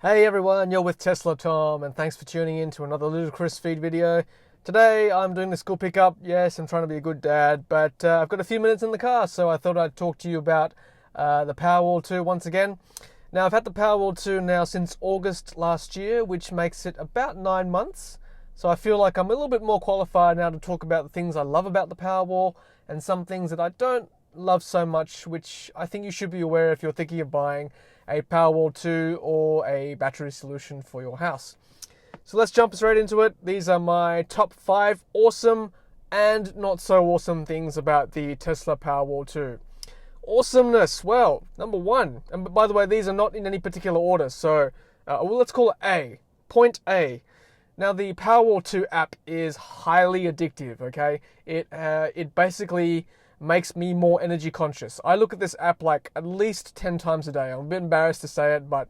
Hey everyone, you're with Tesla Tom, and thanks for tuning in to another Ludicrous Feed video. Today I'm doing the school pickup. Yes, I'm trying to be a good dad, but I've got a few minutes in the car, so I thought I'd talk to you about the Powerwall 2 once again. Now, I've had the Powerwall 2 now since August last year, which makes it about 9 months. So I feel like I'm a little bit more qualified now to talk about the things I love about the Powerwall and some things that I don't love so much, which I think you should be aware if you're thinking of buying a Powerwall 2 or a battery solution for your house. So let's jump straight into it. These are my top 5 awesome and not so awesome things about the Tesla Powerwall 2. Awesomeness, well, number 1, and by the way, these are not in any particular order, so let's call it A. Point A. Now, the Powerwall 2 app is highly addictive, okay? It basically makes me more energy conscious. I look at this app like at least 10 times a day. I'm a bit embarrassed to say it, but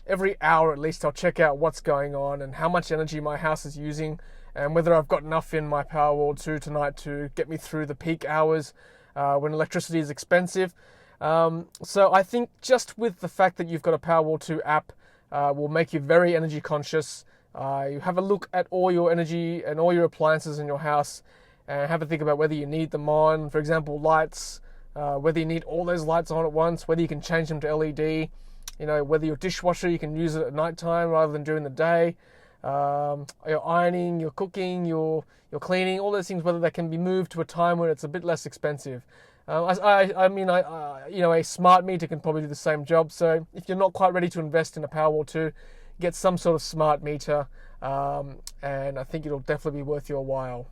every hour at least I'll check out what's going on and how much energy my house is using and whether I've got enough in my Powerwall 2 tonight to get me through the peak hours when electricity is expensive. So I think just with the fact that you've got a Powerwall 2 app will make you very energy conscious. You have a look at all your energy and all your appliances in your house and have a think about whether you need them on. For example, lights, whether you need all those lights on at once, whether you can change them to LED, whether your dishwasher, you can use it at night time rather than during the day. Your ironing, your cooking, your cleaning, all those things, whether they can be moved to a time when it's a bit less expensive. A smart meter can probably do the same job. So if you're not quite ready to invest in a Powerwall 2, get some sort of smart meter, and I think it'll definitely be worth your while.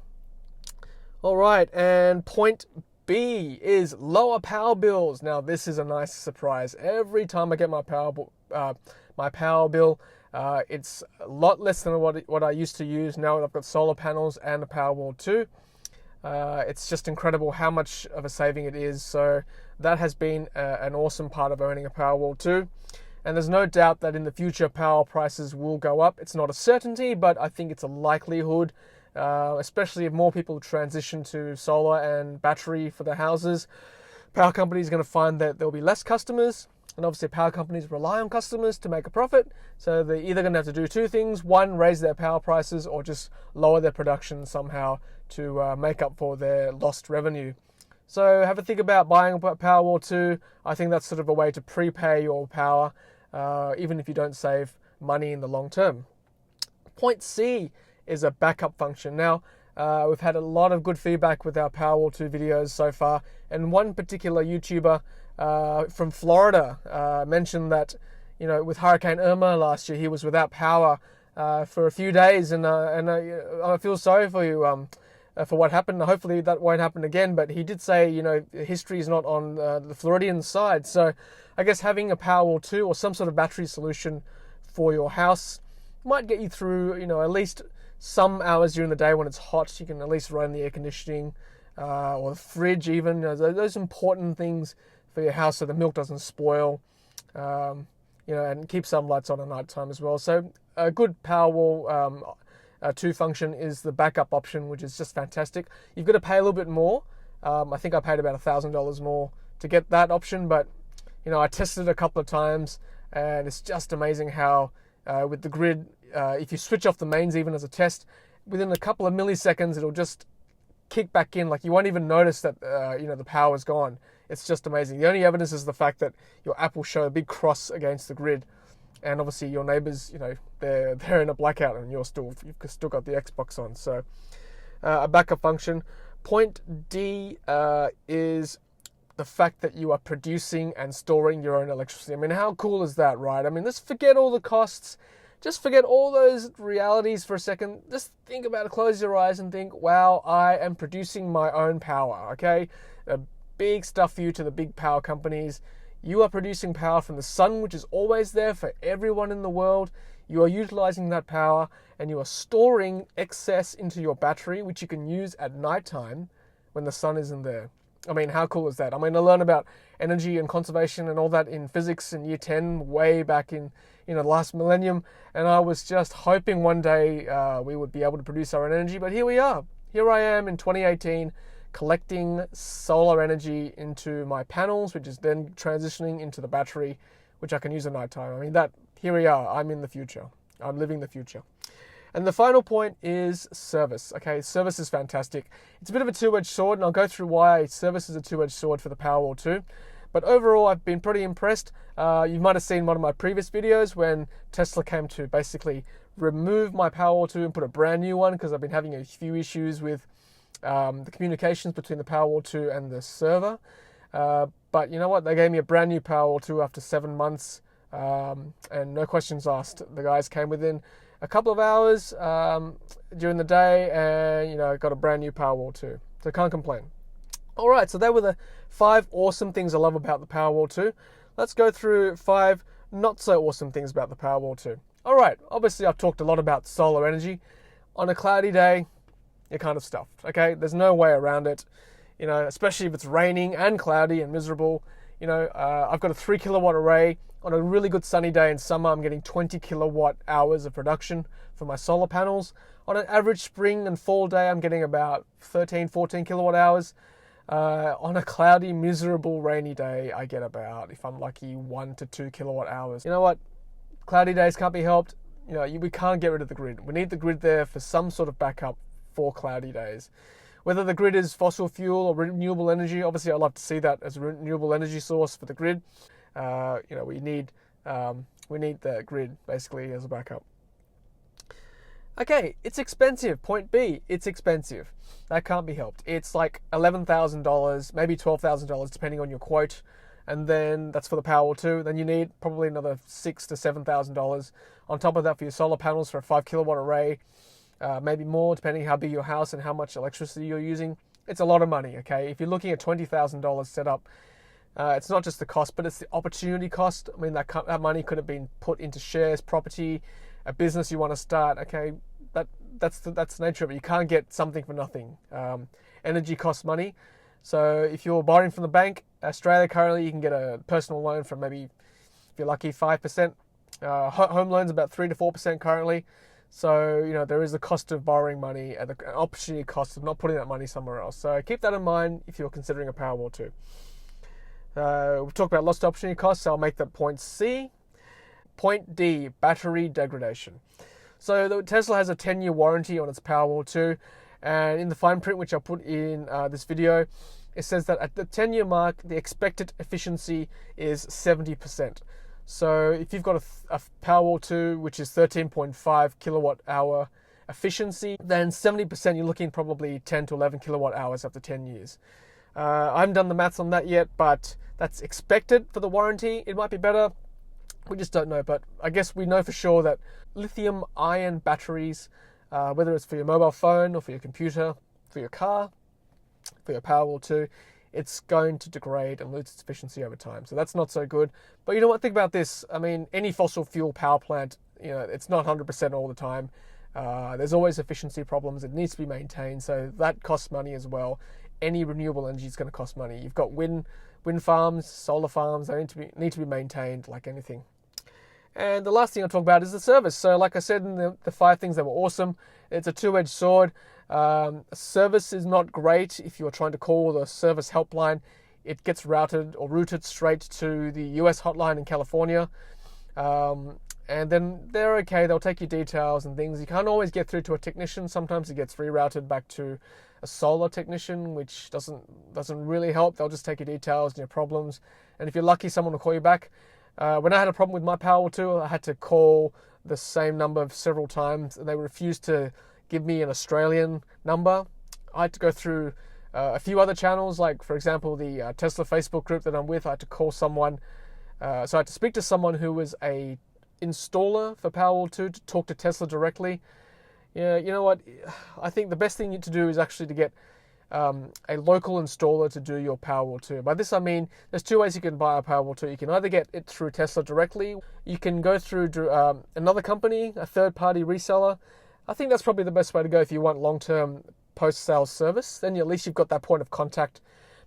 All right, and point B is lower power bills. Now, this is a nice surprise. Every time I get my power bill, it's a lot less than what I used to use. Now that I've got solar panels and a Powerwall 2, it's just incredible how much of a saving it is. So that has been an awesome part of owning a Powerwall 2. And there's no doubt that in the future, power prices will go up. It's not a certainty, but I think it's a likelihood, especially if more people transition to solar and battery for their houses. Power companies are going to find that there'll be less customers, and obviously power companies rely on customers to make a profit. So they're either going to have to do two things: one, raise their power prices, or just lower their production somehow to make up for their lost revenue. So have a think about buying a Powerwall 2. I think that's sort of a way to prepay your power, even if you don't save money in the long term. Point C is a backup function. Now, we've had a lot of good feedback with our Powerwall 2 videos so far, and one particular YouTuber from Florida mentioned that, with Hurricane Irma last year, he was without power for a few days, and I feel sorry for you for what happened. Hopefully that won't happen again, but he did say, history is not on the Floridian side. So I guess having a Powerwall 2 or some sort of battery solution for your house might get you through, at least some hours during the day when it's hot. You can at least run the air conditioning or the fridge even. Those important things for your house so the milk doesn't spoil, and keep some lights on at night time as well. So a good Powerwall 2 function is the backup option, which is just fantastic. You've got to pay a little bit more. I think I paid about $1,000 more to get that option, but I tested it a couple of times, and it's just amazing how with the grid, if you switch off the mains even as a test, within a couple of milliseconds it'll just kick back in. Like, you won't even notice that the power is gone. It's just amazing. The only evidence is the fact that your app will show a big cross against the grid, and obviously your neighbors, they're in a blackout, and you've still got the Xbox on. So a backup function. Point D is the fact that you are producing and storing your own electricity. I mean, how cool is that, right? I mean, let's forget all the costs. Just forget all those realities for a second. Just think about it, close your eyes and think, wow, I am producing my own power, okay? Big stuff for you to the big power companies. You are producing power from the sun, which is always there for everyone in the world. You are utilizing that power, and you are storing excess into your battery, which you can use at nighttime when the sun isn't there. I mean, how cool is that? I mean, I learned about energy and conservation and all that in physics in year 10, way back in the last millennium, and I was just hoping one day we would be able to produce our own energy, but here we are. Here I am in 2018, collecting solar energy into my panels, which is then transitioning into the battery, which I can use at night time. I mean, that here we are. I'm in the future. I'm living the future. And the final point is service. Okay, service is fantastic. It's a bit of a two-edged sword, and I'll go through why service is a two-edged sword for the Powerwall 2. But overall, I've been pretty impressed. You might have seen one of my previous videos when Tesla came to basically remove my Powerwall 2 and put a brand new one, because I've been having a few issues with the communications between the Powerwall 2 and the server. But you know what? They gave me a brand new Powerwall 2 after 7 months, and no questions asked. The guys came within a couple of hours during the day, and got a brand new Powerwall 2. So can't complain. All right, so that were the 5 awesome things I love about the Powerwall 2. Let's go through 5 not so awesome things about the Powerwall 2. All right, obviously I've talked a lot about solar energy. On a cloudy day, you're kind of stuffed, okay? There's no way around it, especially if it's raining and cloudy and miserable. I've got a 3 kilowatt array. On a really good sunny day in summer, I'm getting 20 kilowatt hours of production for my solar panels. On an average spring and fall day, I'm getting about 13, 14 kilowatt hours. On a cloudy, miserable, rainy day, I get about, if I'm lucky, 1 to 2 kilowatt hours. You know what? Cloudy days can't be helped. We can't get rid of the grid. We need the grid there for some sort of backup for cloudy days. Whether the grid is fossil fuel or renewable energy, obviously I'd love to see that as a renewable energy source for the grid. We need the grid basically as a backup. Okay, it's expensive. Point B, it's expensive. That can't be helped. It's like $11,000, maybe $12,000, depending on your quote. And then that's for the Powerwall 2. Then you need probably another $6,000 to $7,000 on top of that for your solar panels for a 5 kilowatt array. Maybe more, depending how big your house and how much electricity you're using. It's a lot of money, okay? If you're looking at $20,000 setup, it's not just the cost, but it's the opportunity cost. I mean, that money could have been put into shares, property, a business you want to start, okay? That's the nature of it. You can't get something for nothing. Energy costs money. So if you're borrowing from the bank, Australia currently, you can get a personal loan from maybe, if you're lucky, 5%. Home loans about 3 to 4% currently. So, there is a cost of borrowing money and the opportunity cost of not putting that money somewhere else. So keep that in mind if you're considering a Powerwall 2. We've talked about lost opportunity costs, so I'll make that point C. Point D, battery degradation. So Tesla has a 10-year warranty on its Powerwall 2, and in the fine print, which I put in this video, it says that at the 10-year mark, the expected efficiency is 70%. So if you've got a Powerwall 2, which is 13.5 kilowatt hour efficiency, then 70%, you're looking probably 10 to 11 kilowatt hours after 10 years. I haven't done the maths on that yet, but that's expected for the warranty. It might be better. We just don't know. But I guess we know for sure that lithium-ion batteries, whether it's for your mobile phone or for your computer, for your car, for your Powerwall 2, it's going to degrade and lose its efficiency over time. So that's not so good. But you know what? Think about this. I mean, any fossil fuel power plant, it's not 100% all the time. There's always efficiency problems. It needs to be maintained. So that costs money as well. Any renewable energy is going to cost money. You've got wind farms, solar farms. They need to be maintained like anything. And the last thing I'll talk about is the service. So like I said in the 5 things that were awesome, it's a two-edged sword. Service is not great if you're trying to call the service helpline. It gets routed straight to the US hotline in California. And then they're okay. They'll take your details and things. You can't always get through to a technician. Sometimes it gets rerouted back to a solar technician, which doesn't really help. They'll just take your details and your problems. And if you're lucky, someone will call you back. When I had a problem with my Powerwall 2, I had to call the same number several times, and they refused to give me an Australian number. I had to go through a few other channels, like, for example, the Tesla Facebook group that I'm with. I had to call someone. So I had to speak to someone who was a installer for Powerwall 2 to talk to Tesla directly. Yeah, you know what? I think the best thing to do is actually to get a local installer to do your Powerwall 2. By this I mean, there's 2 ways you can buy a Powerwall 2. You can either get it through Tesla directly. You can go through another company, a third-party reseller. I think that's probably the best way to go if you want long-term post-sales service. Then at least you've got that point of contact.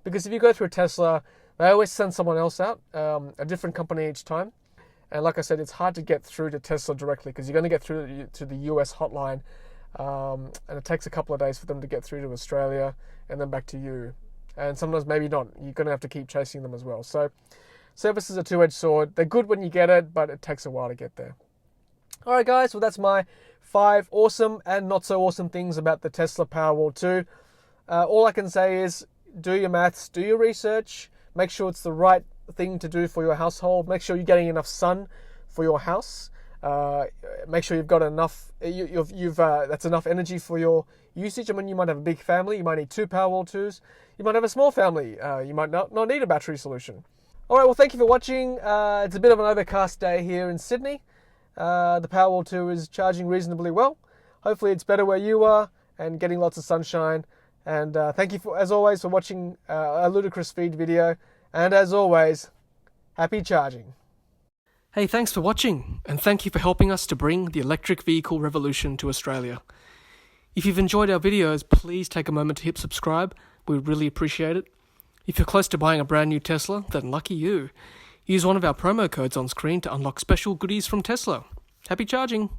Because if you go through Tesla, they always send someone else out, a different company each time. And like I said, it's hard to get through to Tesla directly because you're going to get through to the US hotline. And it takes a couple of days for them to get through to Australia and then back to you. And sometimes maybe not. You're going to have to keep chasing them as well. So Service is a two-edged sword. They're good when you get it, but it takes a while to get there. All right, guys. Well, that's my 5 awesome and not so awesome things about the Tesla Powerwall 2. All I can say is do your maths, do your research, make sure it's the right thing to do for your household. Make sure you're getting enough sun for your house. Make sure you've got enough. That's enough energy for your usage. I mean, you might have a big family. You might need 2 Powerwall 2s. You might have a small family. You might not need a battery solution. All right. Well, thank you for watching. It's a bit of an overcast day here in Sydney. The Powerwall 2 is charging reasonably well. Hopefully, it's better where you are and getting lots of sunshine. And thank you, as always, for watching a Ludicrous Feed video. And as always, happy charging. Hey, thanks for watching, and thank you for helping us to bring the electric vehicle revolution to Australia. If you've enjoyed our videos, please take a moment to hit subscribe. We would really appreciate it. If you're close to buying a brand new Tesla, then lucky you. Use one of our promo codes on screen to unlock special goodies from Tesla. Happy charging!